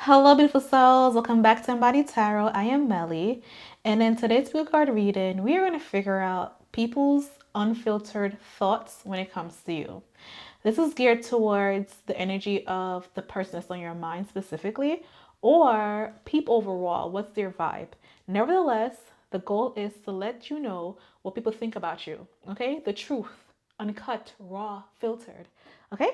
Hello, beautiful souls. Welcome back to Embody Tarot. I am Melly, and in today's spirit card reading, we are going to figure out people's unfiltered thoughts when it comes to you. This is geared towards the energy of the person that's on your mind specifically, or people overall. What's their vibe? Nevertheless, the goal is to let you know what people think about you. Okay, the truth, uncut, raw, filtered. Okay.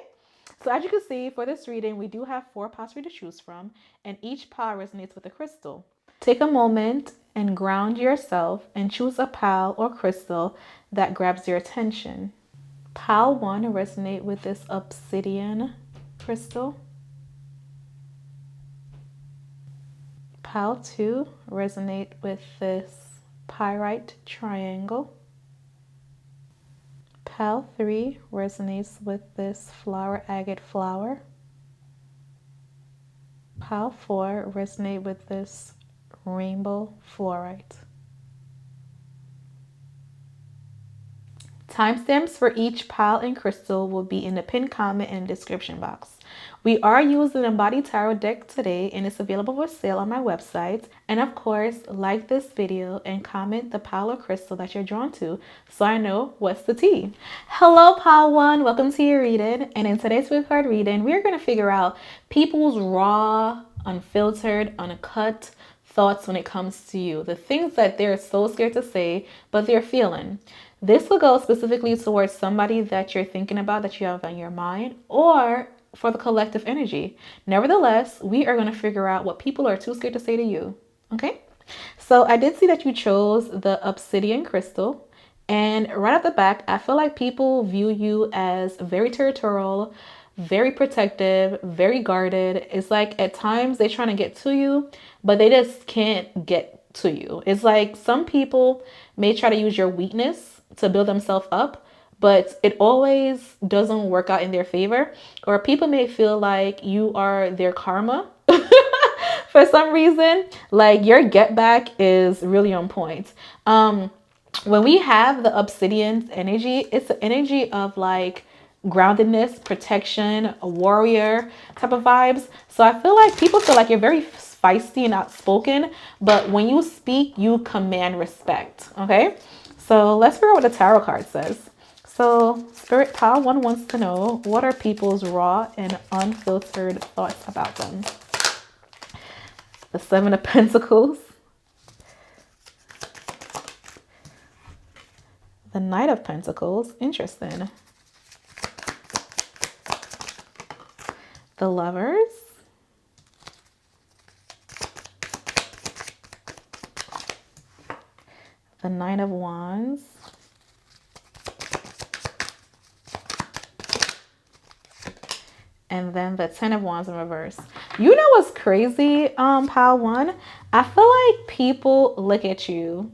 So as you can see, for this reading, we do have 4 piles for you to choose from, and each pile resonates with a crystal. Take a moment and ground yourself and choose a pile or crystal that grabs your attention. Pile 1 resonate with this obsidian crystal. Pile 2 resonate with this pyrite triangle. Pile 3 resonates with this flower agate flower. Pile 4 resonate with this rainbow fluorite. Timestamps for each pile and crystal will be in the pinned comment and description box. We are using an Embody Tarot deck today, and it's available for sale on my website. And of course, like this video and comment the pile or crystal that you're drawn to so I know what's the tea. Hello, pile 1. Welcome to your reading. And in today's spirit card reading, we're going to figure out people's raw, unfiltered, uncut thoughts when it comes to you. The things that they're so scared to say, but they're feeling. This will go specifically towards somebody that you're thinking about, that you have on your mind, or for the collective energy. Nevertheless, we are going to figure out what people are too scared to say to you. Okay? So I did see that you chose the obsidian crystal. And right off the back, I feel like people view you as very territorial, very protective, very guarded. It's like at times they're trying to get to you, but they just can't get to you. It's like some people may try to use your weakness to build themselves up, but it always doesn't work out in their favor. Or people may feel like you are their karma for some reason. Like your get back is really on point. When we have the obsidian energy, it's the energy of like groundedness, protection, a warrior type of vibes. So I feel like people feel like you're very feisty and outspoken, but when you speak, you command respect. Okay, so let's figure out what the tarot card says. So Spirit Pile 1 wants to know, what are people's raw and unfiltered thoughts about them? The 7 of Pentacles, the Knight of Pentacles, interesting. The Lovers, the Nine of Wands, and then the 10 of Wands in reverse. You know what's crazy, pile 1? I feel like people look at you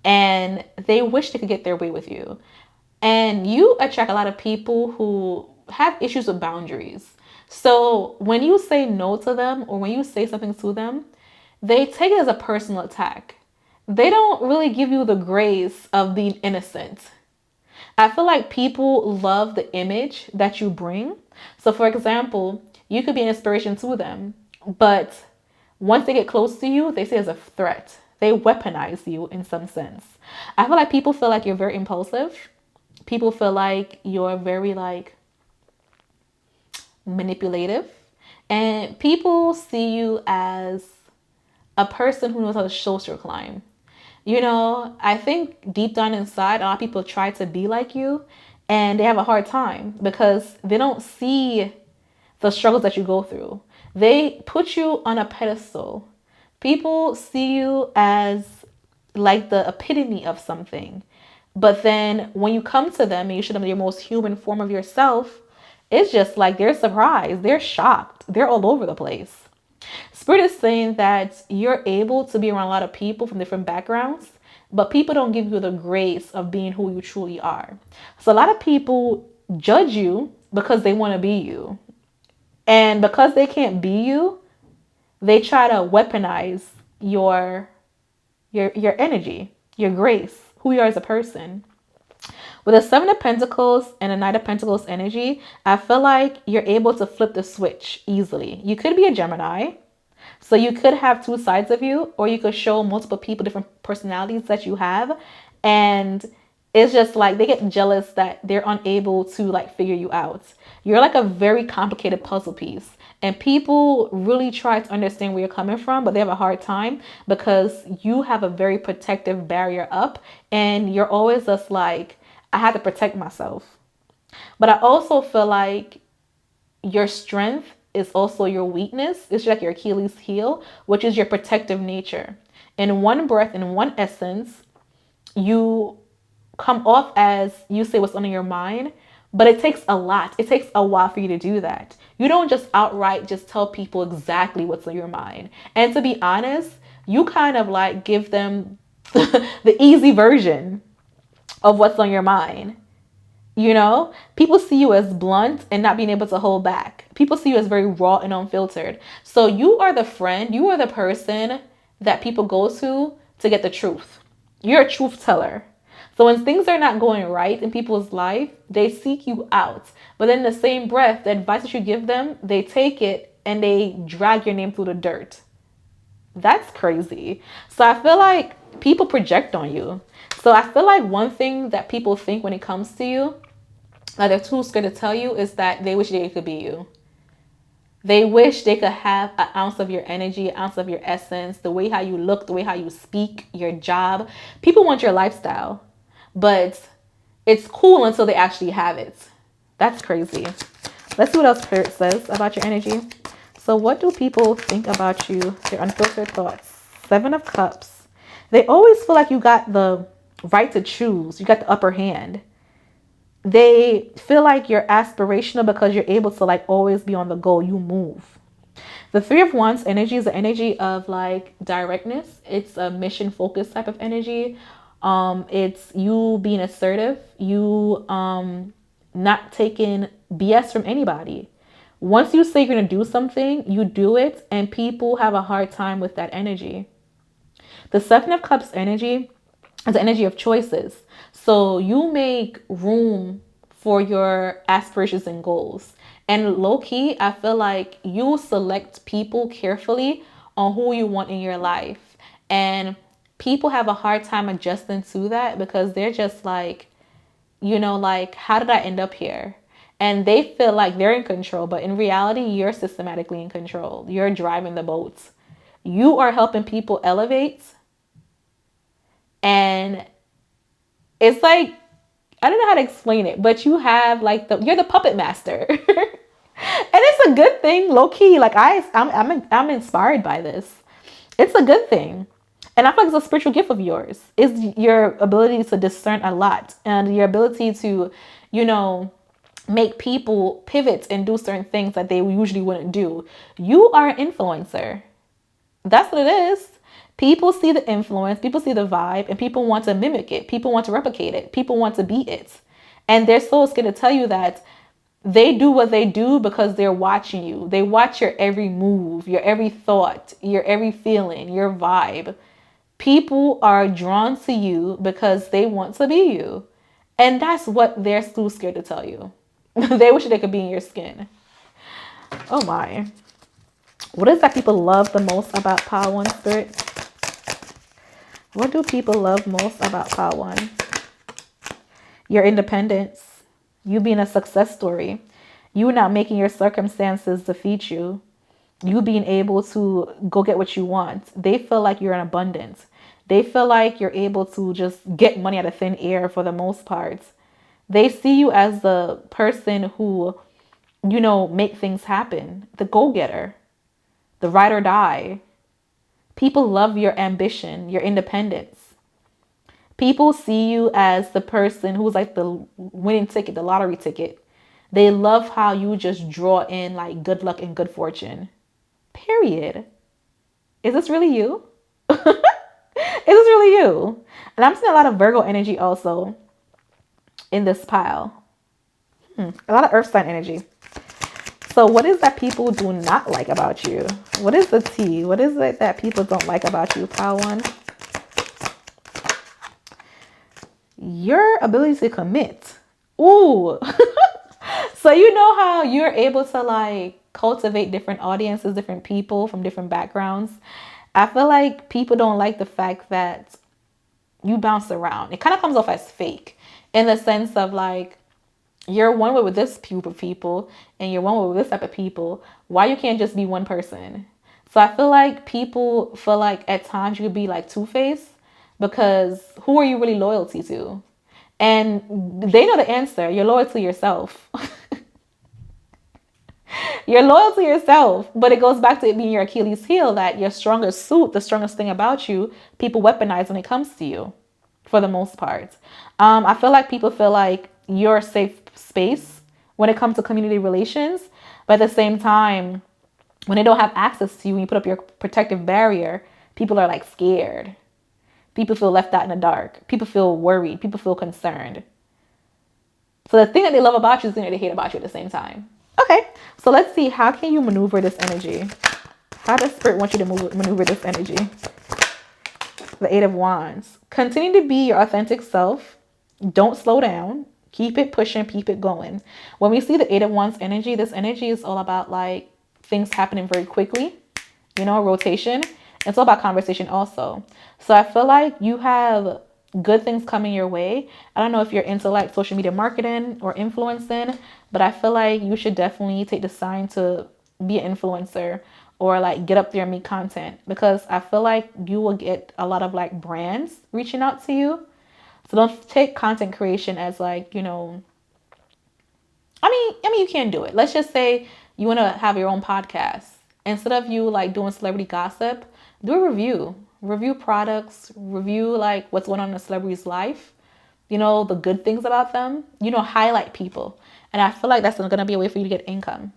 and they wish they could get their way with you. And you attract a lot of people who have issues with boundaries. So when you say no to them, or when you say something to them, they take it as a personal attack. They don't really give you the grace of being innocent. I feel like people love the image that you bring. So for example, you could be an inspiration to them, but once they get close to you, they see it as a threat. They weaponize you in some sense. I feel like people feel like you're very impulsive. People feel like you're very like manipulative. And people see you as a person who knows how to social climb. You know, I think deep down inside, a lot of people try to be like you and they have a hard time because they don't see the struggles that you go through. They put you on a pedestal. People see you as like the epitome of something. But then when you come to them and you show them your most human form of yourself, it's just like they're surprised, they're shocked, they're all over the place. Spirit is saying that you're able to be around a lot of people from different backgrounds, but people don't give you the grace of being who you truly are. So a lot of people judge you because they want to be you. And because they can't be you, they try to weaponize your energy, your grace, who you are as a person. With a 7 of Pentacles and a Knight of Pentacles energy, I feel like you're able to flip the switch easily. You could be a Gemini. So you could have two sides of you, or you could show multiple people different personalities that you have. And it's just like they get jealous that they're unable to like figure you out. You're like a very complicated puzzle piece. And people really try to understand where you're coming from, but they have a hard time because you have a very protective barrier up. And you're always just like, I have to protect myself. But I also feel like your strength is also your weakness. It's like your Achilles heel, which is your protective nature. In one breath, in one essence, you come off as you say what's on your mind, but it takes a lot. It takes a while for you to do that. You don't just outright just tell people exactly what's on your mind. And to be honest, you kind of like give them the easy version of what's on your mind. You know, people see you as blunt and not being able to hold back. People see you as very raw and unfiltered. So you are the friend, you are the person that people go to get the truth. You're a truth teller. So when things are not going right in people's life, they seek you out. But in the same breath, the advice that you give them, they take it and they drag your name through the dirt. That's crazy. So I feel like people project on you. So I feel like one thing that people think when it comes to you, like they're too scared to tell you, is that they wish they could be you. They wish they could have an ounce of your energy, an ounce of your essence, the way how you look, the way how you speak, your job. People want your lifestyle, but it's cool until they actually have it. That's crazy. Let's see what else Spirit says about your energy. So what do people think about you? Their unfiltered thoughts. 7 of Cups. They always feel like you got the right to choose. You got the upper hand. They feel like you're aspirational because you're able to like always be on the go. You move. The 3 of Wands energy is the energy of like directness. It's a mission focused type of energy. It's you being assertive. You not taking BS from anybody. Once you say you're going to do something, you do it, and people have a hard time with that energy. The 7 of Cups energy is the energy of choices. So you make room for your aspirations and goals. And low key, I feel like you select people carefully on who you want in your life. And people have a hard time adjusting to that because they're just like, you know, like, how did I end up here? And they feel like they're in control, but in reality, you're systematically in control. You're driving the boats. You are helping people elevate. And it's like, I don't know how to explain it, but you have like you're the puppet master. And it's a good thing, low key. Like I'm inspired by this. It's a good thing. And I feel like it's a spiritual gift of yours. It's your ability to discern a lot and your ability to, you know, make people pivot and do certain things that they usually wouldn't do. You are an influencer. That's what it is. People see the influence, people see the vibe, and people want to mimic it. People want to replicate it. People want to be it. And they're so scared to tell you that they do what they do because they're watching you. They watch your every move, your every thought, your every feeling, your vibe. People are drawn to you because they want to be you. And that's what they're too scared to tell you. They wish they could be in your skin. Oh my. What is that people love the most about Pile 1 Spirit? What do people love most about Pile 1? Your independence. You being a success story. You not making your circumstances defeat you. You being able to go get what you want. They feel like you're in abundance. They feel like you're able to just get money out of thin air for the most part. They see you as the person who, you know, make things happen. The go-getter. The ride or die. People love your ambition, your independence. People see you as the person who's like the winning ticket, the lottery ticket. They love how you just draw in like good luck and good fortune. Period. Is this really you? Is this really you? And I'm seeing a lot of Virgo energy also in this pile. A lot of earth sign energy. So what is that people do not like about you? What is the tea? What is it that people don't like about you, Pile 1? Your ability to commit. Ooh. So you know how you're able to like cultivate different audiences, different people from different backgrounds. I feel like people don't like the fact that you bounce around. It kind of comes off as fake in the sense of like you're one way with this group of people and you're one way with this type of people. Why you can't just be one person? So I feel like people feel like at times you could be like two-faced because who are you really loyalty to? And they know the answer. You're loyal to yourself. You're loyal to yourself, but it goes back to it being your Achilles heel that your strongest suit, the strongest thing about you, people weaponize when it comes to you for the most part. I feel like people feel like you're a safe space when it comes to community relations, but at the same time, when they don't have access to you and you put up your protective barrier, people are like scared. People feel left out in the dark. People feel worried. People feel concerned. So the thing that they love about you is the thing that they hate about you at the same time. Okay, so let's see. How can you maneuver this energy? How does Spirit want you to maneuver this energy? The Eight of Wands. Continue to be your authentic self. Don't slow down. Keep it pushing. Keep it going. When we see the Eight of Wands energy, this energy is all about like things happening very quickly. You know, rotation. It's all about conversation also. So I feel like you have good things coming your way. I don't know if you're into like social media marketing or influencing, but I feel like you should definitely take the sign to be an influencer or like get up there and make content, because I feel like you will get a lot of like brands reaching out to you. So don't take content creation as like, you know, I mean you can do it. Let's just say you want to have your own podcast. Instead of you like doing celebrity gossip, do a review products, review like what's going on in a celebrity's life, you know, the good things about them, you know, highlight people. And I feel like that's going to be a way for you to get income.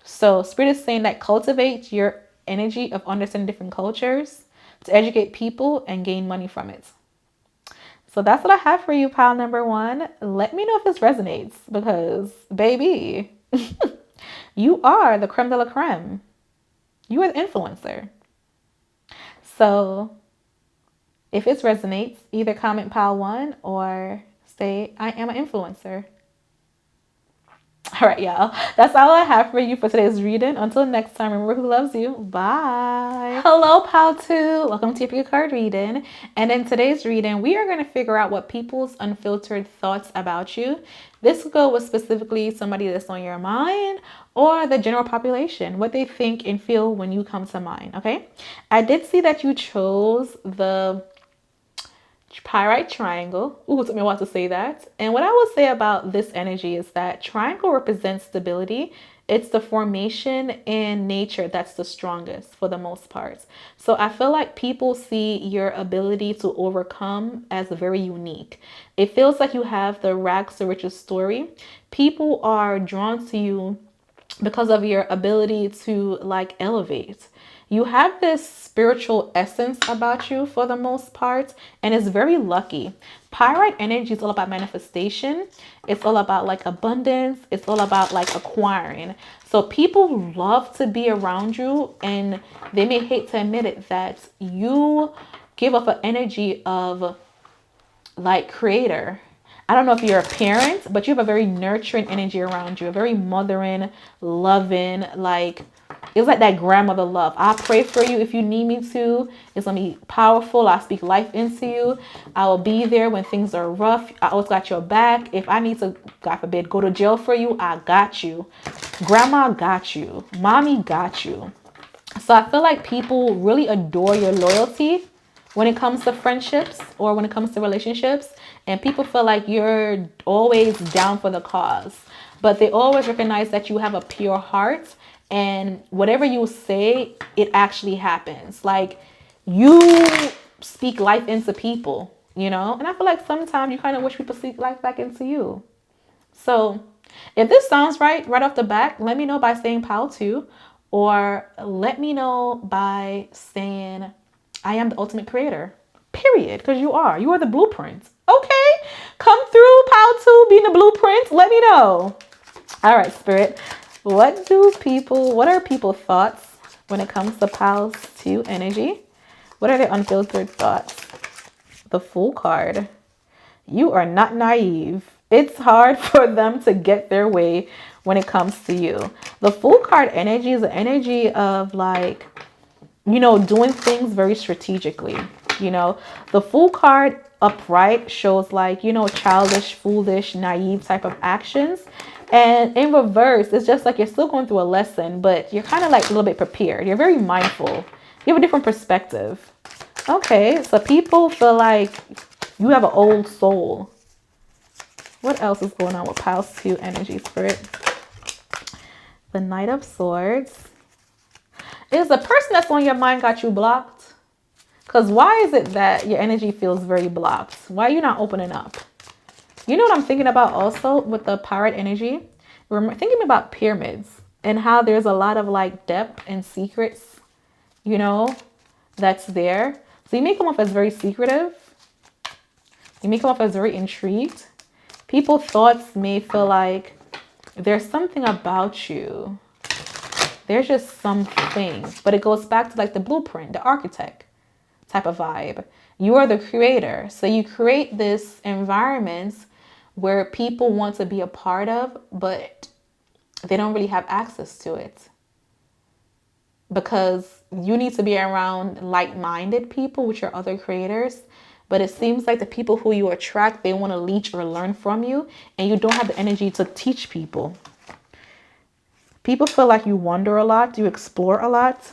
So Spirit is saying that cultivate your energy of understanding different cultures to educate people and gain money from it. So that's what I have for you, pile number one. Let me know if this resonates because, baby, you are the creme de la creme. You are the influencer. So if it resonates, either comment pile one or say, I am an influencer. All right, y'all. That's all I have for you for today's reading. Until next time, remember who loves you. Bye. Hello, pile two. Welcome to your card reading. And in today's reading, we are going to figure out what people's unfiltered thoughts about you. This will go with specifically somebody that's on your mind or the general population, what they think and feel when you come to mind, okay? I did see that you chose the Pyrite triangle. Ooh, it took me a while to say that. And what I will say about this energy is that triangle represents stability. It's the formation in nature that's the strongest for the most part. So I feel like people see your ability to overcome as very unique. It feels like you have the rags to riches story. People are drawn to you because of your ability to like elevate. You have this spiritual essence about you for the most part, and it's very lucky. Pyrite energy is all about manifestation. It's all about like abundance. It's all about like acquiring. So people love to be around you, and they may hate to admit it that you give off an energy of like creator. I don't know if you're a parent, but you have a very nurturing energy around you, a very mothering, loving, like it's like that grandmother love. I pray for you if you need me to. It's gonna be powerful. I speak life into you. I will be there when things are rough. I always got your back. If I need to, God forbid, go to jail for you, I got you. Grandma got you. Mommy got you. So I feel like people really adore your loyalty when it comes to friendships or when it comes to relationships. And people feel like you're always down for the cause. But they always recognize that you have a pure heart. And whatever you say, it actually happens. Like you speak life into people, you know? And I feel like sometimes you kind of wish people speak life back into you. So if this sounds right off the bat, let me know by saying pile 2. Or let me know by saying I am the ultimate creator. Period. Because you are. You are the blueprint. Okay. Come through, pile 2, being the blueprint. Let me know. All right, Spirit. What are people's thoughts when it comes to pile 2 energy? What are their unfiltered thoughts? The Fool card. You are not naive. It's hard for them to get their way when it comes to you. The Fool card energy is the energy of like, you know, doing things very strategically. You know, the Fool card upright shows like, you know, childish, foolish, naive type of actions. And in reverse, it's just like you're still going through a lesson, but you're kind of like a little bit prepared. You're very mindful. You have a different perspective. Okay, so people feel like you have an old soul. What else is going on with Pals 2 energy, Spirit? The Knight of Swords. Is the person that's on your mind got you blocked? Because why is it that your energy feels very blocked? Why are you not opening up? You know what I'm thinking about also with the Pyrite energy? We're thinking about pyramids and how there's a lot of like depth and secrets, you know, that's there. So you may come off as very secretive. You may come off as very intrigued. People's thoughts may feel like there's something about you. There's just something, but it goes back to like the blueprint, the architect type of vibe. You are the creator. So you create this environment where people want to be a part of, but they don't really have access to it because you need to be around like-minded people, which are other creators. But it seems like the people who you attract, they want to leech or learn from you, and you don't have the energy to teach people. People feel like you wander a lot, you explore a lot.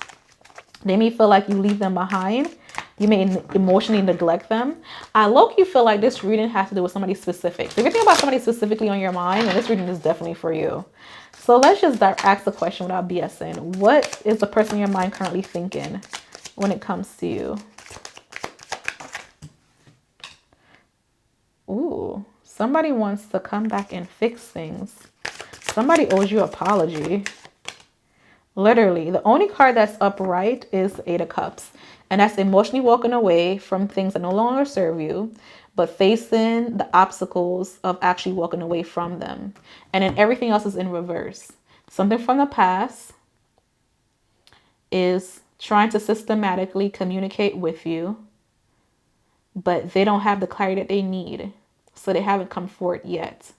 They may feel like you leave them behind. You may emotionally neglect them. I low-key feel like this reading has to do with somebody specific. So if you think about somebody specifically on your mind, then this reading is definitely for you. So let's just ask the question without BSing. What is the person in your mind currently thinking when it comes to you? Ooh, somebody wants to come back and fix things. Somebody owes you an apology. Literally, the only card that's upright is the Eight of Cups. And that's emotionally walking away from things that no longer serve you, but facing the obstacles of actually walking away from them. And then everything else is in reverse. Something from the past is trying to systematically communicate with you, but they don't have the clarity that they need. So they haven't come forward yet.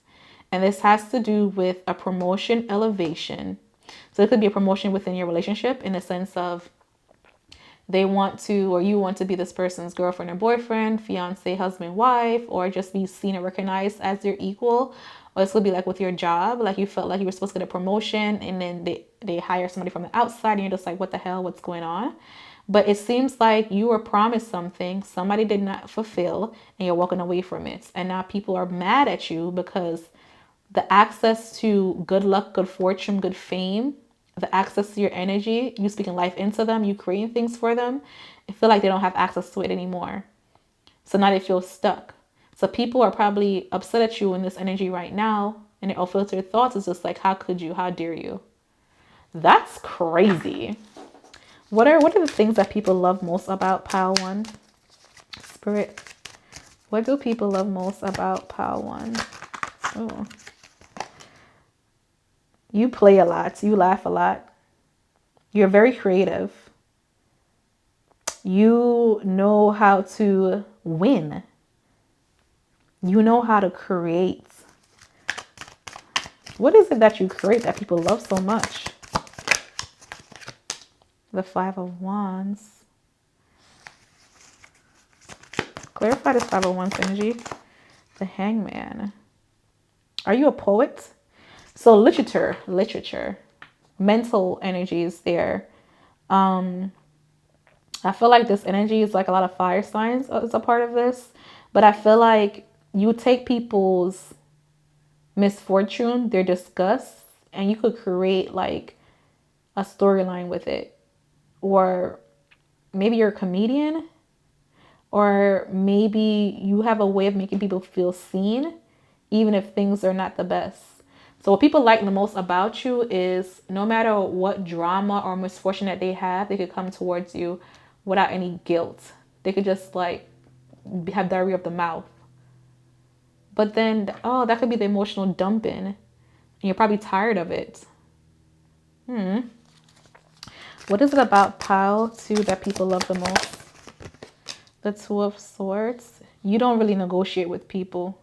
And this has to do with a promotion elevation. So it could be a promotion within your relationship in the sense of they want to, or you want to be this person's girlfriend or boyfriend, fiance, husband, wife, or just be seen and recognized as your equal. Or this could be like with your job, like you felt like you were supposed to get a promotion and then they hire somebody from the outside and you're just like, what the hell, what's going on? But it seems like you were promised something, somebody did not fulfill, and you're walking away from it. And now people are mad at you because the access to good luck, good fortune, good fame, the access to your energy, you speaking life into them, you creating things for them, I feel like they don't have access to it anymore. So now they feel stuck. So people are probably upset at you in this energy right now, and their unfiltered thoughts is just like, how could you? How dare you? That's crazy. What are the things that people love most about Pile 1? Spirit, what do people love most about Pile 1? Oh. You play a lot. You laugh a lot. You're very creative. You know how to win. You know how to create. What is it that you create that people love so much? The Five of Wands. Clarify this Five of Wands energy. The Hangman. Are you a poet? So literature, mental energy is there. I feel like this energy is like a lot of fire signs is a part of this. But I feel like you take people's misfortune, their disgust, and you could create like a storyline with it. Or maybe you're a comedian, or maybe you have a way of making people feel seen, even if things are not the best. So what people like the most about you is no matter what drama or misfortune that they have, they could come towards you without any guilt. They could just like have diarrhea of the mouth. But then, oh, that could be the emotional dumping. And you're probably tired of it. What is it about Pile 2 that people love the most? The Two of Swords. You don't really negotiate with people.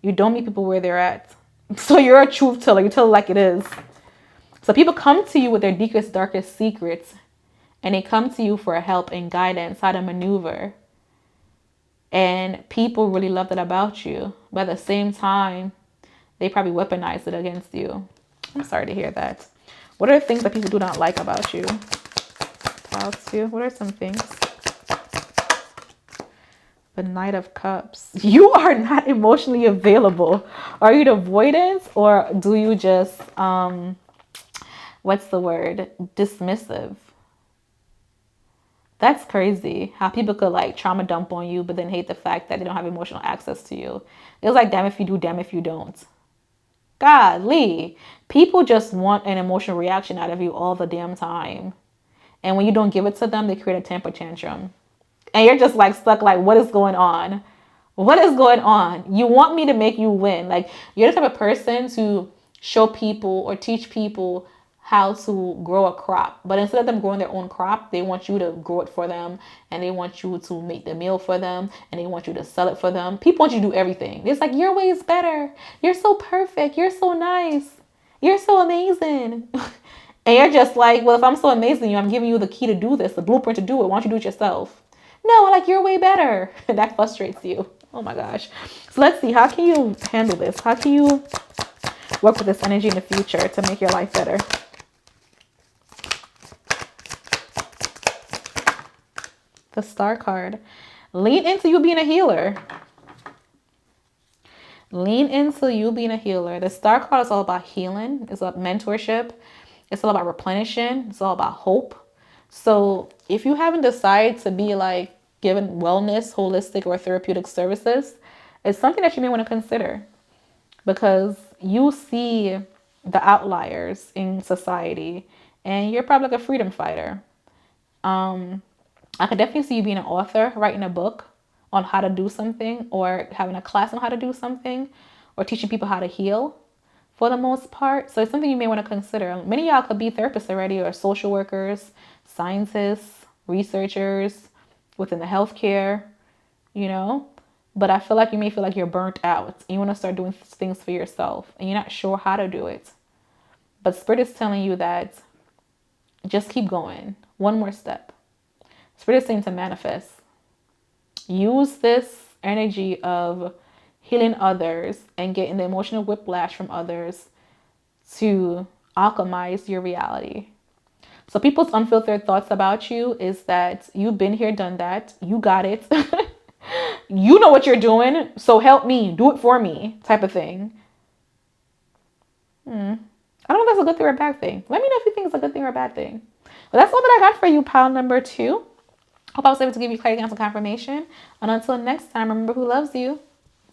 You don't meet people where they're at. So you're a truth teller. You tell it like it is. So people come to you with their deepest, darkest secrets, and they come to you for help and guidance, how to maneuver. And people really love that about you. But at the same time, they probably weaponize it against you. I'm sorry to hear that. What are the things that people do not like about you? Pile 2. What are some things? The Knight of Cups. You are not emotionally available. Are you avoidant, or do you just, what's the word? Dismissive. That's crazy. How people could like trauma dump on you, but then hate the fact that they don't have emotional access to you. It's like, damn if you do, damn if you don't. Golly. People just want an emotional reaction out of you all the damn time. And when you don't give it to them, they create a temper tantrum. And you're just like stuck like, what is going on? What is going on? You want me to make you win. Like, you're the type of person to show people or teach people how to grow a crop. But instead of them growing their own crop, they want you to grow it for them. And they want you to make the meal for them. And they want you to sell it for them. People want you to do everything. It's like, your way is better. You're so perfect. You're so nice. You're so amazing. And you're just like, well, if I'm so amazing, I'm giving you the key to do this, the blueprint to do it. Why don't you do it yourself? No, like, you're way better. That frustrates you. Oh my gosh. So let's see. How can you handle this? How can you work with this energy in the future to make your life better? The Star card. Lean into you being a healer. Lean into you being a healer. The Star card is all about healing. It's about mentorship. It's all about replenishing. It's all about hope. So if you haven't decided to be like given wellness, holistic, or therapeutic services, it's something that you may want to consider, because you see the outliers in society and you're probably like a freedom fighter. I could definitely see you being an author, writing a book on how to do something, or having a class on how to do something, or teaching people how to heal for the most part. So it's something you may want to consider. Many of y'all could be therapists already, or social workers, scientists, researchers within the healthcare, you know. But I feel like you may feel like you're burnt out. And you want to start doing things for yourself and you're not sure how to do it. But Spirit is telling you that just keep going. One more step. Spirit is saying to manifest. Use this energy of healing others and getting the emotional whiplash from others to alchemize your reality. So people's unfiltered thoughts about you is that you've been here, done that. You got it. You know what you're doing. So help me. Do it for me type of thing. I don't know if that's a good thing or a bad thing. Let me know if you think it's a good thing or a bad thing. But that's all that I got for you, pile number 2. Hope I was able to give you clarity and some confirmation. And until next time, remember who loves you.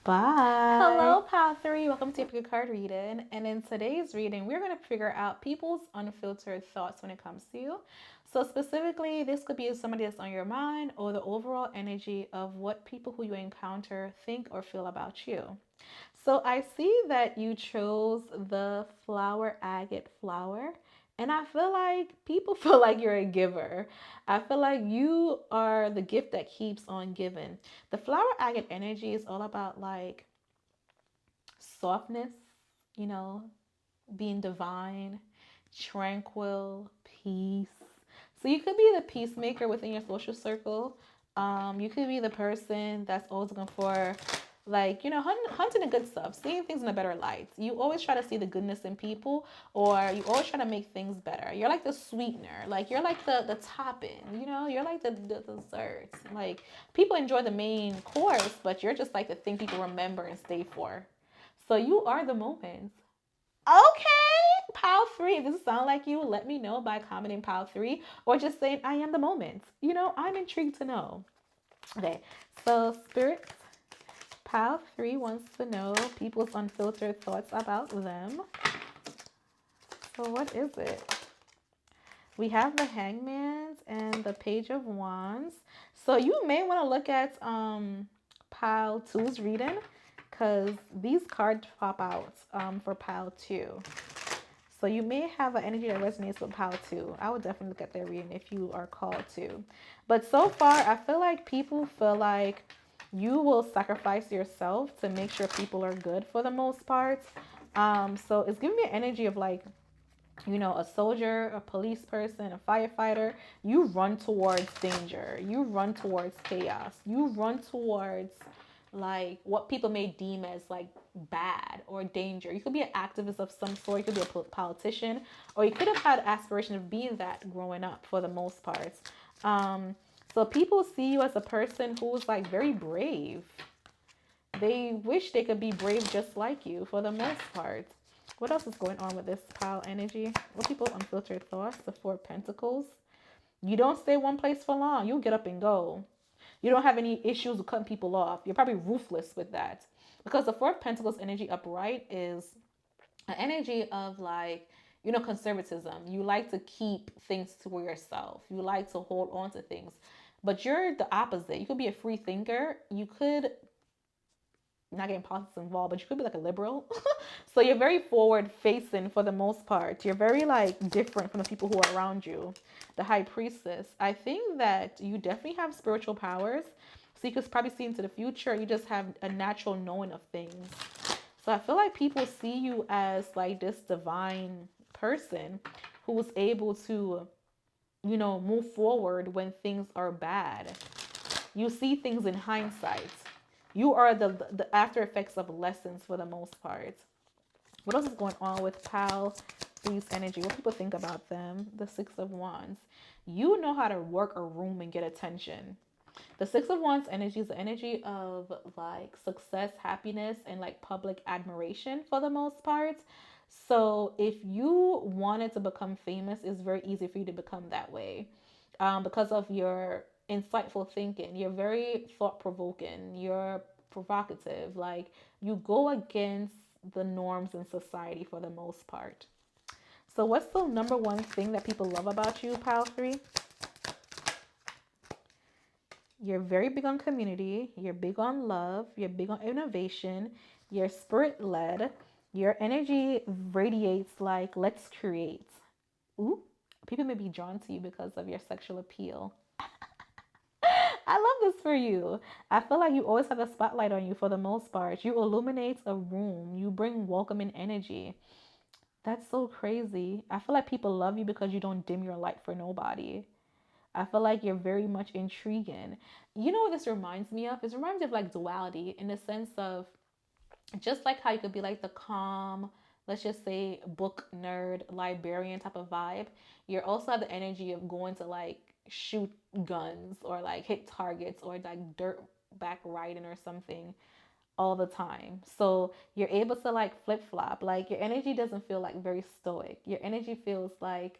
Bye. Hello, pile 3. Welcome to your pick a card reading. And in today's reading, we're going to figure out people's unfiltered thoughts when it comes to you. So specifically, this could be somebody that's on your mind, or the overall energy of what people who you encounter think or feel about you. So I see that you chose the flower agate flower. And I feel like people feel like you're a giver. I feel like you are the gift that keeps on giving. The flower agate energy is all about like softness, you know, being divine, tranquil, peace. So you could be the peacemaker within your social circle. You could be the person that's always looking for, like, you know, hunting the good stuff, seeing things in a better light. You always try to see the goodness in people, or you always try to make things better. You're like the sweetener, like you're like the topping, you know, you're like the dessert. Like, people enjoy the main course, but you're just like the thing people remember and stay for. So you are the moment. Okay, pile 3. If this sound like you, let me know by commenting pile 3, or just saying I am the moment. You know, I'm intrigued to know. Okay, so Spirit, pile 3 wants to know people's unfiltered thoughts about them. So what is it? We have the Hangman and the Page of Wands. So you may want to look at pile 2's reading, because these cards pop out for pile 2. So you may have an energy that resonates with pile 2. I would definitely look at their reading if you are called to. But so far, I feel like people feel like You will sacrifice yourself to make sure people are good for the most part. So it's giving me an energy of like, a soldier, a police person, a firefighter. You run towards danger. You run towards chaos. You run towards like what people may deem as like bad or danger. You could be an activist of some sort. You could be a politician, or you could have had aspiration of being that growing up for the most part. So people see you as a person who's like very brave. They wish they could be brave just like you for the most part. What else is going on with this pile energy? What people unfiltered thoughts? The Four of Pentacles. You don't stay one place for long. You get up and go. You don't have any issues with cutting people off. You're probably ruthless with that. Because the Four of Pentacles energy upright is an energy of like, conservatism. You like to keep things to yourself. You like to hold on to things. But you're the opposite. You could be a free thinker. You could not getting politics involved, but you could be like a liberal. So you're very forward facing for the most part. You're very like different from the people who are around you. The High Priestess. I think that you definitely have spiritual powers. So you could probably see into the future. You just have a natural knowing of things. So I feel like people see you as like this divine person who's able to, move forward when things are bad. You see things in hindsight. You are the after effects of lessons for the most part. What else is going on with Pal Three's energy? What people think about them? The Six of Wands. You know how to work a room and get attention. The Six of Wands energy is the energy of like success, happiness, and like public admiration for the most part. So if you wanted to become famous, it's very easy for you to become that way, because of your insightful thinking. You're very thought provoking. You're provocative. Like you go against the norms in society for the most part. So what's the number one thing that people love about you, Pile 3? You're very big on community. You're big on love. You're big on innovation. You're spirit led. Your energy radiates like, let's create. Ooh, people may be drawn to you because of your sexual appeal. I love this for you. I feel like you always have a spotlight on you for the most part. You illuminate a room. You bring welcoming energy. That's so crazy. I feel like people love you because you don't dim your light for nobody. I feel like you're very much intriguing. You know what this reminds me of? It reminds me of like duality in the sense of just like how you could be like the calm, let's just say book nerd, librarian type of vibe. You're also have the energy of going to like shoot guns or like hit targets or like dirt back riding or something all the time. So you're able to like flip flop. Like your energy doesn't feel like very stoic. Your energy feels like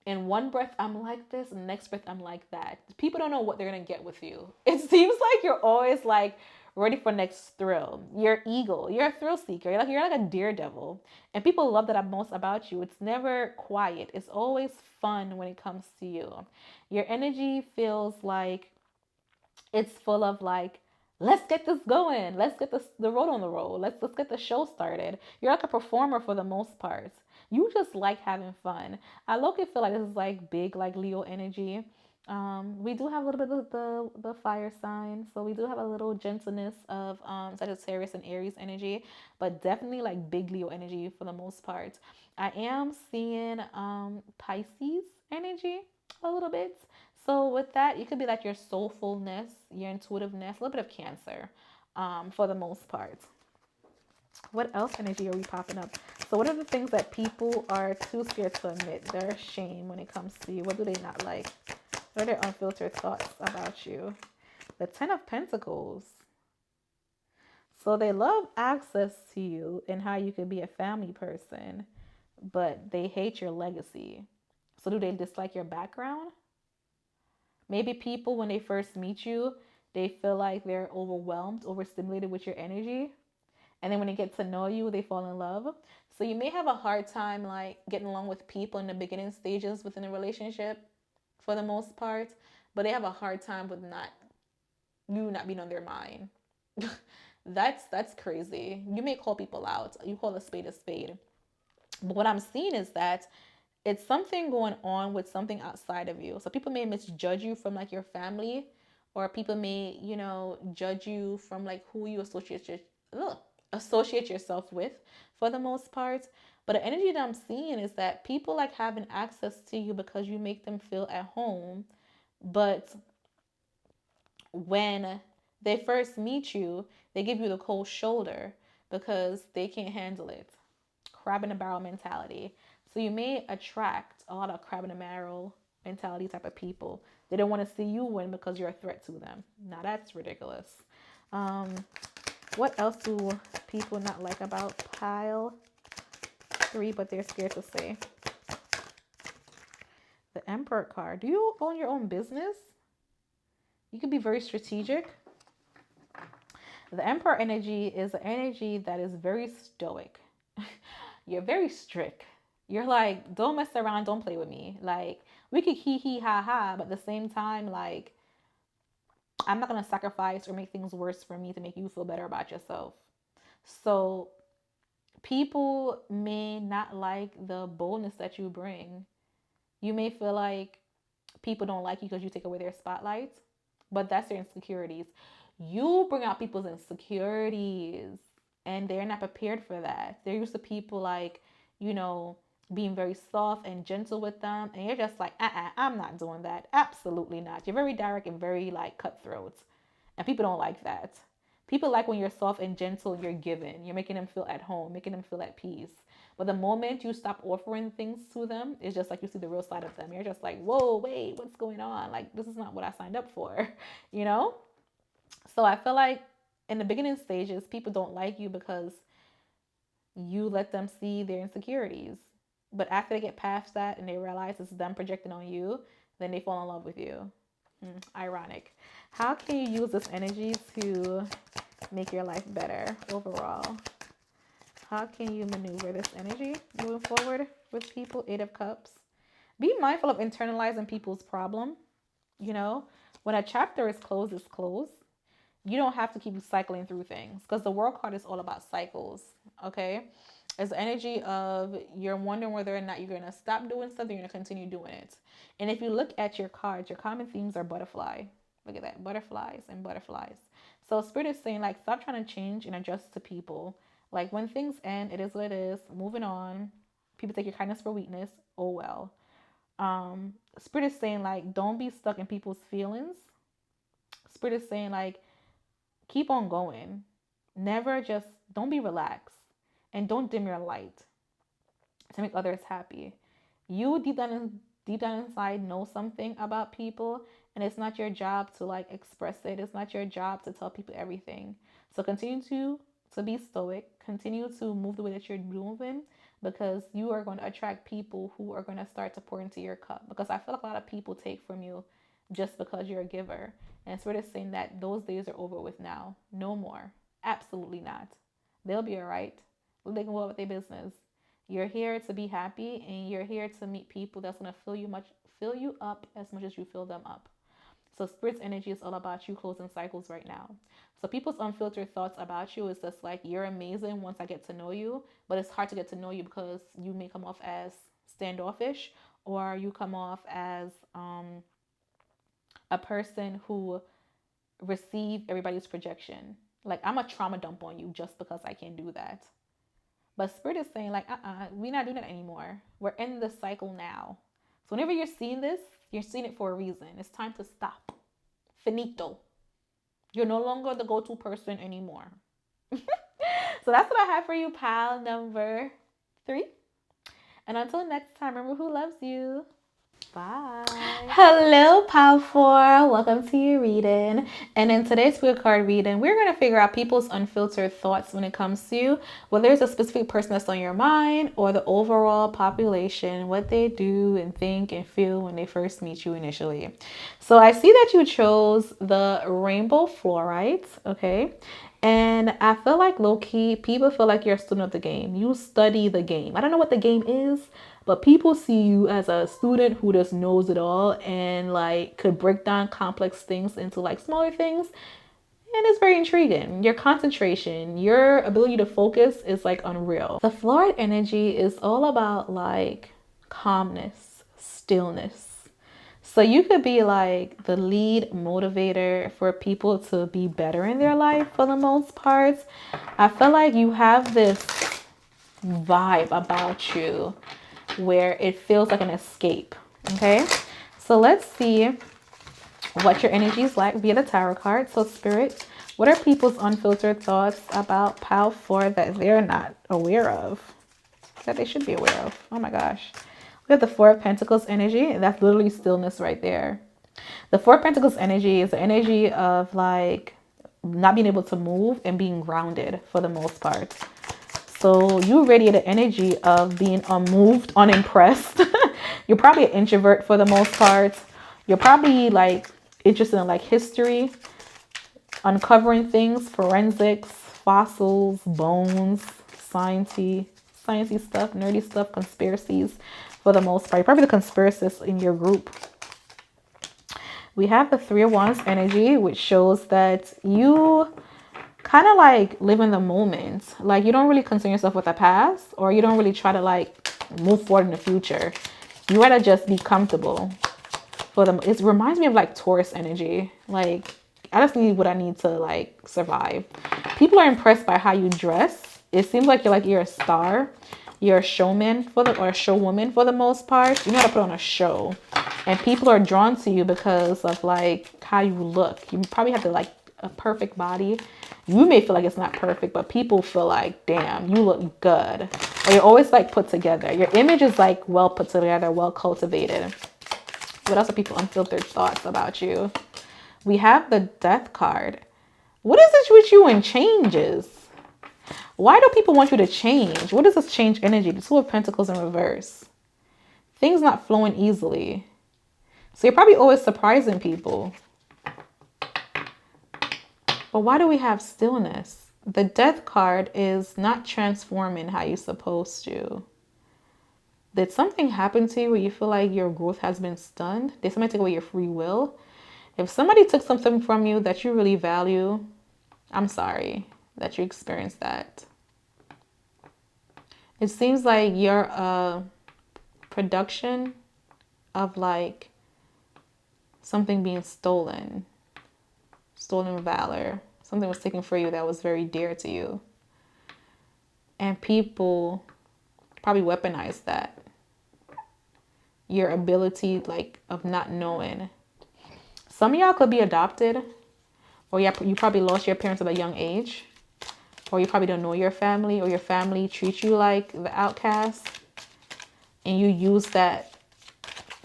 in one breath I'm like this, and the next breath I'm like that. People don't know what they're gonna get with you. It seems like you're always like ready for next thrill. You're eagle. You're a thrill seeker. You're like a daredevil, and people love that most about you. It's never quiet. It's always fun when it comes to you. Your energy feels like it's full of like, let's get this going. Let's get the road on the road. Let's get the show started. You're like a performer for the most part. You just like having fun. I low-key feel like this is like big like Leo energy. We do have a little bit of the fire sign, so we do have a little gentleness of Sagittarius and Aries energy, but definitely like big Leo energy for the most part. I am seeing Pisces energy a little bit. So with that, you could be like your soulfulness, your intuitiveness, a little bit of Cancer, for the most part. What else energy are we popping up? So what are the things that people are too scared to admit? Their shame when it comes to you. What do they not like? What are their unfiltered thoughts about you? The Ten of Pentacles. So they love access to you and how you could be a family person, but they hate your legacy. So do they dislike your background? Maybe people, when they first meet you, they feel like they're overwhelmed, overstimulated with your energy. And then when they get to know you, they fall in love. So you may have a hard time like getting along with people in the beginning stages within a relationship for the most part, but they have a hard time with not being on their mind. That's crazy. You may call people out. You call a spade a spade. But what I'm seeing is that it's something going on with something outside of you. So people may misjudge you from like your family or people may, judge you from like who you associate yourself with for the most part. But the energy that I'm seeing is that people like having access to you because you make them feel at home. But when they first meet you, they give you the cold shoulder because they can't handle it. Crab in a barrel mentality. So you may attract a lot of crab in a barrel mentality type of people. They don't want to see you win because you're a threat to them. Now that's ridiculous. Um, what else do people not like about pile 3, but they're scared to say? The Emperor card. Do you own your own business? You can be very strategic. The Emperor energy is an energy that is very stoic. You're very strict. You're like, don't mess around, don't play with me. Like, we could hee hee ha ha, but at the same time, like, I'm not gonna sacrifice or make things worse for me to make you feel better about yourself. So people may not like the boldness that you bring. You may feel like people don't like you because you take away their spotlight, but that's their insecurities. You bring out people's insecurities and they're not prepared for that. They're used to people like, you know, being very soft and gentle with them. And you're just like, I'm not doing that. Absolutely not. You're very direct and very like cutthroat. And people don't like that. People like when you're soft and gentle and you're giving. You're making them feel at home, making them feel at peace. But the moment you stop offering things to them, it's just like you see the real side of them. You're just like, whoa, wait, what's going on? Like, this is not what I signed up for, you know? So I feel like in the beginning stages, people don't like you because you let them see their insecurities. But after they get past that and they realize it's them projecting on you, then they fall in love with you. Ironic. How can you use this energy to make your life better overall? How can you maneuver this energy moving forward with people? 8 of Cups. Be mindful of internalizing people's problem. You know, when a chapter is closed, it's closed. You don't have to keep cycling through things because the World card is all about cycles. Okay, it's the energy of you're wondering whether or not you're going to stop doing something, you're going to continue doing it. And if you look at your cards, your common themes are butterfly. Look at that, butterflies and butterflies. So Spirit is saying like stop trying to change and adjust to people. Like when things end, it is what it is. Moving on. People take your kindness for weakness. Oh well. Spirit is saying like don't be stuck in people's feelings. Spirit is saying like keep on going. Never just don't be relaxed and don't dim your light to make others happy. You deep down inside know something about people and it's not your job to like express it. It's not your job to tell people everything. So continue to be stoic, continue to move the way that you're moving because you are going to attract people who are going to start to pour into your cup because I feel like a lot of people take from you just because you're a giver. And it's really saying that those days are over with now. No more. Absolutely not. They'll be all right. They can go with their business. You're here to be happy and you're here to meet people that's going to fill you up as much as you fill them up. So Spirit's energy is all about you closing cycles right now. So people's unfiltered thoughts about you is just like you're amazing once I get to know you, but it's hard to get to know you because you may come off as standoffish or you come off as a person who receive everybody's projection. Like I'm a trauma dump on you just because I can't do that. But Spirit is saying like, we're not doing that anymore. We're in the cycle now. So whenever you're seeing this, you're seeing it for a reason. It's time to stop. Finito. You're no longer the go-to person anymore. So that's what I have for you, pal number 3. And until next time, remember who loves you. Bye. Hello, Pal 4. Welcome to your reading. And in today's spirit card reading, we're going to figure out people's unfiltered thoughts when it comes to you, whether there's a specific person that's on your mind or the overall population, what they do and think and feel when they first meet you initially. So I see that you chose the rainbow fluorite, okay? And I feel like low-key, people feel like you're a student of the game. You study the game. I don't know what the game is, but people see you as a student who just knows it all and like could break down complex things into like smaller things. And it's very intriguing. Your concentration, your ability to focus is like unreal. The Fluorite energy is all about like calmness, stillness. So you could be like the lead motivator for people to be better in their life for the most part. I feel like you have this vibe about you where it feels like an escape. Okay, so let's see what your energy is like via the tarot card. So Spirit, what are people's unfiltered thoughts about Pile 4 that they're not aware of? That they should be aware of. Oh my gosh. We have the Four of Pentacles energy. That's literally stillness right there. The Four of Pentacles energy is the energy of like not being able to move and being grounded for the most part. So you radiate the energy of being unmoved, unimpressed. You're probably an introvert for the most part. You're probably like interested in like history, uncovering things, forensics, fossils, bones, sciencey stuff, nerdy stuff, conspiracies for the most part. You're probably the conspiracist in your group. We have the Three of Wands energy, which shows that you kind of like live in the moment. Like you don't really concern yourself with the past, or you don't really try to like move forward in the future. You rather just be comfortable. For them, it reminds me of like Taurus energy. Like I just need what I need to like survive. People are impressed by how you dress. It seems like you're a star. You're a showman or a showwoman for the most part. You know how to put on a show, and people are drawn to you because of like how you look. You probably have like a perfect body. You may feel like it's not perfect, but people feel like, damn, you look good. Or you're always like put together. Your image is like well put together, well cultivated. What else are people unfiltered thoughts about you? We have the Death card. What is this with you and changes? Why do people want you to change? What is this change energy? The Two of Pentacles in reverse. Things not flowing easily. So you're probably always surprising people. But why do we have stillness? The Death card is not transforming how you're supposed to. Did something happen to you where you feel like your growth has been stunned? Did somebody take away your free will? If somebody took something from you that you really value, I'm sorry that you experienced that. It seems like you're a production of like something being stolen. Stolen valor. Something was taken from you that was very dear to you. And people probably weaponize that. Your ability like of not knowing. Some of y'all could be adopted, or you probably lost your parents at a young age, or you probably don't know your family, or your family treats you like the outcast, and you use that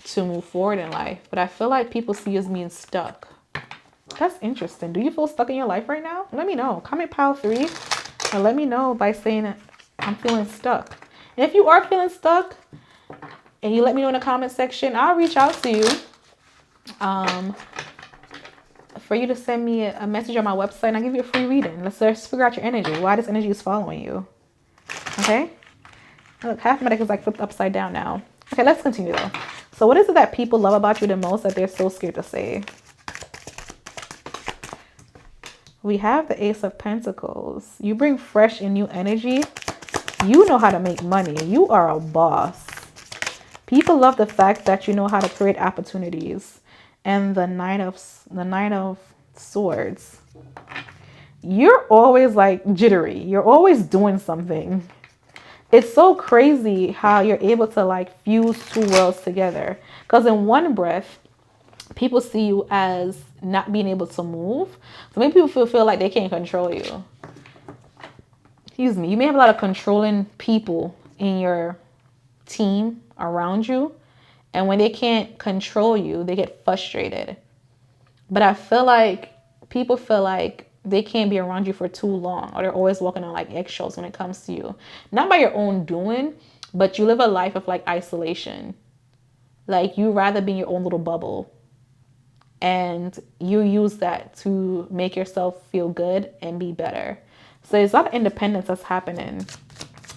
to move forward in life. But I feel like people see you as being stuck. That's interesting. Do you feel stuck in your life right now? Let me know. Comment Pile 3 or let me know by saying that I'm feeling stuck. And if you are feeling stuck and you let me know in the comment section, I'll reach out to you for you to send me a message on my website and I'll give you a free reading. Let's just figure out your energy. Why this energy is following you. Okay? Look, half my deck is like flipped upside down now. Okay, let's continue though. So what is it that people love about you the most that they're so scared to say? We have the Ace of Pentacles. You bring fresh and new energy. You know how to make money. You are a boss. People love the fact that you know how to create opportunities. And the Knight of Swords. You're always like jittery. You're always doing something. It's so crazy how you're able to like fuse two worlds together. Because in one breath, people see you as not being able to move. So many people feel like they can't control you. Excuse me. You may have a lot of controlling people in your team around you. And when they can't control you, they get frustrated. But I feel like people feel like they can't be around you for too long, or they're always walking on like eggshells when it comes to you. Not by your own doing, but you live a life of like isolation. Like you rather be in your own little bubble. And you use that to make yourself feel good and be better. So there's a lot of independence that's happening.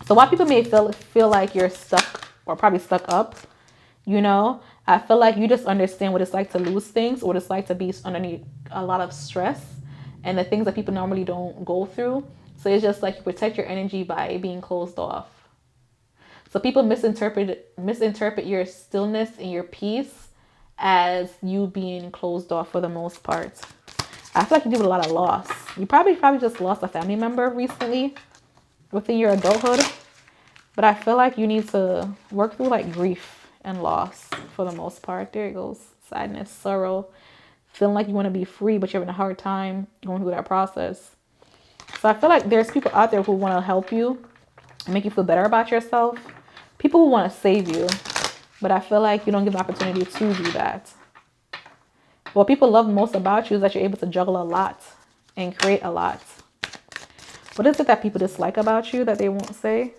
So while people may feel like you're stuck or probably stuck up, you know, I feel like you just understand what it's like to lose things, what it's like to be underneath a lot of stress and the things that people normally don't go through. So it's just like you protect your energy by being closed off. So people misinterpret your stillness and your peace as you being closed off for the most part. I feel like you deal with a lot of loss. You probably just lost a family member recently within your adulthood. But I feel like you need to work through like grief and loss for the most part. There it goes. Sadness, sorrow, feeling like you want to be free, but you're having a hard time going through that process. So I feel like there's people out there who want to help you, make you feel better about yourself. People who want to save you. But I feel like you don't give an opportunity to do that. What people love most about you is that you're able to juggle a lot and create a lot. What is it that people dislike about you that they won't say?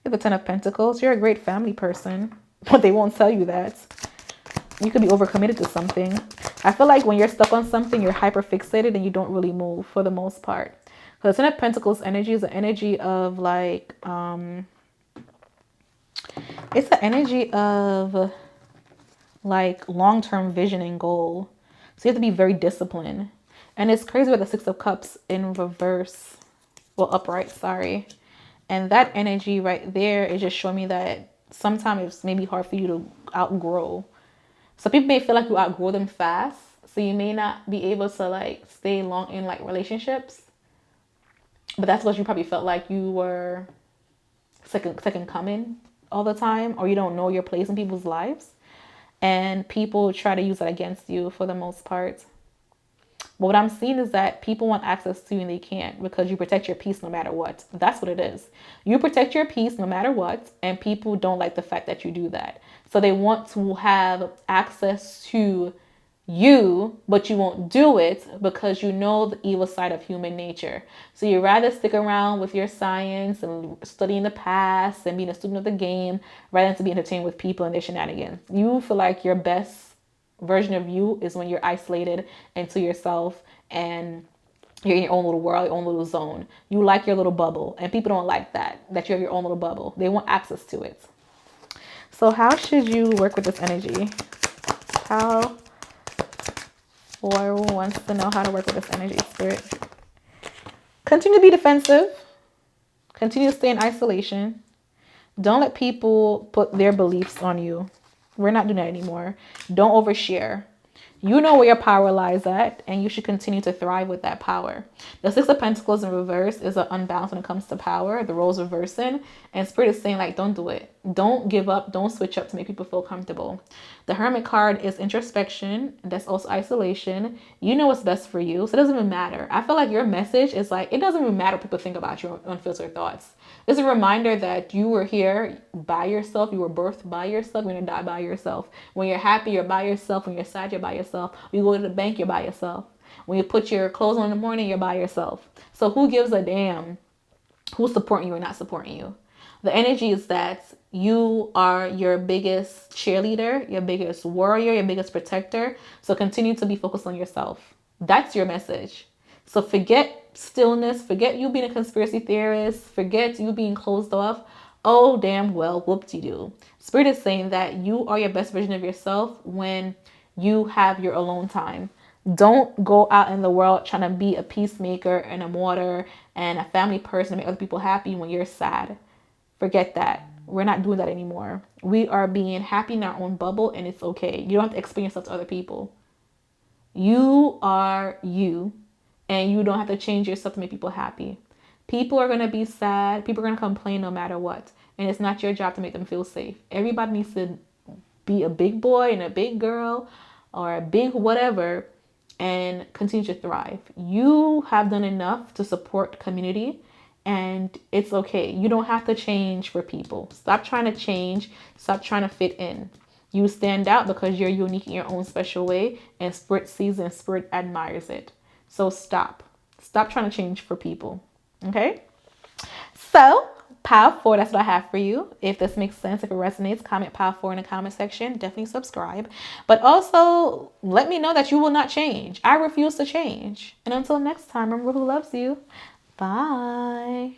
You have the Ten of Pentacles. You're a great family person, but they won't tell you that. You could be overcommitted to something. I feel like when you're stuck on something, you're hyper fixated and you don't really move for the most part. So the Ten of Pentacles energy is the energy of like, it's the energy of like long-term vision and goal. So you have to be very disciplined. And it's crazy with the Six of Cups in reverse. Well, upright, sorry. And that energy right there is just showing me that sometimes it's maybe hard for you to outgrow. So people may feel like you outgrow them fast. So you may not be able to like stay long in like relationships. But that's what you probably felt like you were second coming all the time. Or you don't know your place in people's lives. And people try to use that against you for the most part. But what I'm seeing is that people want access to you and they can't because you protect your peace no matter what. That's what it is. You protect your peace no matter what, and people don't like the fact that you do that. So they want to have access to you, but you won't do it because you know the evil side of human nature. So you rather stick around with your science and studying the past and being a student of the game rather than to be entertained with people and their shenanigans. You feel like your best version of you is when you're isolated into yourself and you're in your own little world, your own little zone. You like your little bubble, and people don't like that you have your own little bubble. They want access to it. So how should you work with this energy? How, or wants to know how to work with this energy, Spirit? Continue to be defensive. Continue to stay in isolation. Don't let people put their beliefs on you. We're not doing that anymore. Don't overshare. You know where your power lies at, and you should continue to thrive with that power. The Six of Pentacles in reverse is an unbalance when it comes to power. The roles reversing, and Spirit is saying like, don't do it. Don't give up. Don't switch up to make people feel comfortable. The Hermit card is introspection. That's also isolation. You know what's best for you, so it doesn't even matter. I feel like your message is like, it doesn't even matter what people think about your unfiltered thoughts. It's a reminder that you were here by yourself. You were birthed by yourself. You're going to die by yourself. When you're happy, you're by yourself. When you're sad, you're by yourself. When you go to the bank, you're by yourself. When you put your clothes on in the morning, you're by yourself. So who gives a damn who's supporting you or not supporting you? The energy is that you are your biggest cheerleader, your biggest warrior, your biggest protector. So continue to be focused on yourself. That's your message. So forget stillness, forget you being a conspiracy theorist, forget you being closed off. Oh, damn well, whoop-de-doo. Spirit is saying that you are your best version of yourself when you have your alone time. Don't go out in the world trying to be a peacemaker and a martyr and a family person and make other people happy when you're sad. Forget that. We're not doing that anymore. We are being happy in our own bubble, and it's okay. You don't have to explain yourself to other people. You are you. And you don't have to change yourself to make people happy. People are going to be sad. People are going to complain no matter what. And it's not your job to make them feel safe. Everybody needs to be a big boy and a big girl or a big whatever and continue to thrive. You have done enough to support the community, and it's okay. You don't have to change for people. Stop trying to change. Stop trying to fit in. You stand out because you're unique in your own special way, and Spirit sees and Spirit admires it. So stop trying to change for people. Okay. So pile 4, that's what I have for you. If this makes sense, if it resonates, comment pile 4 in the comment section. Definitely subscribe. But also let me know that you will not change. I refuse to change. And until next time, remember who loves you. Bye.